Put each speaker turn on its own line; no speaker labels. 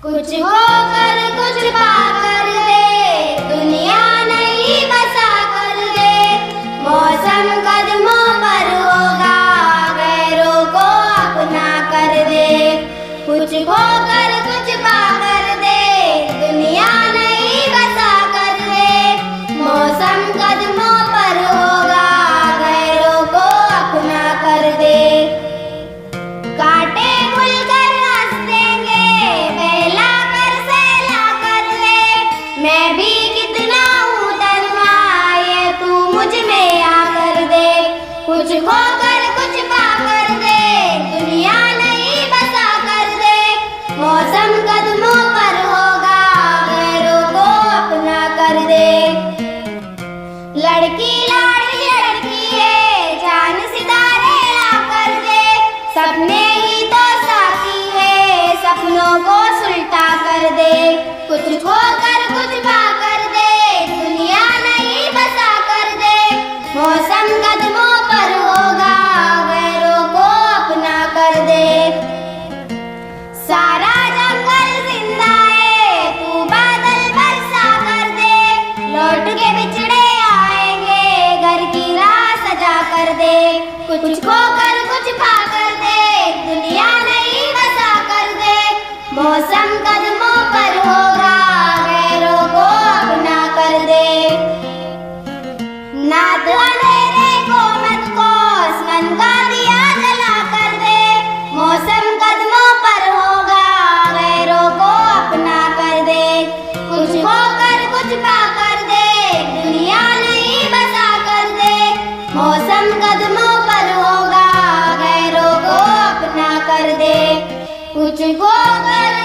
कुछ होकर कुछ पाकर दे, दुनिया नहीं बसा कर दे। मौसम कदमों पर होगा, गैरों को अपना कर दे। कुछ होकर कुछ पाकर दे, दुनिया नहीं बसा कर दे। मौसम कदमों पर होगा, गैरों को अपना कर दे। कांटे खुलकर हंस देंगे, बहला कर सहला कर दे। मैं भी कितना हूँ तन्हा, ये तू मुझ में आकर दे। कुछ खोकर कुछ पाकर दे, दुनिया नहीं बसा कर दे। मौसम कदमों पर होगा, गैरों को अपना कर दे। लड़की लाड़ी लड़की है, जान सितारे ला कर दे। सपने ही तो साथी है, सपनों को सुलटा कर दे। कुछ खोकर कुछ पाकर दे, दुनिया नहीं बसा कर दे। मौसम कदमों पर होगा, गैरों को अपना कर दे। सारा जंगल जिंदा है, तू बादल बरसा कर दे। लौट के बिछड़े आएंगे, घर की राह सजा कर दे। कुछ खोकर कुछ पाकर दे, दुनिया नहीं बसा कर दे। मौसम कदमों पर होगा, गैरों को अपना कर दे। नात अंधेरे को मत कोस, मन का दिया जला कर दे। मौसम कदमों पर होगा, गैरों को अपना कर दे। कुछ होकर कुछ पाकर दे, दुनिया नहीं बसा कर दे। मौसम कदमों पर होगा, गैरों को अपना कर दे। कुछ होकर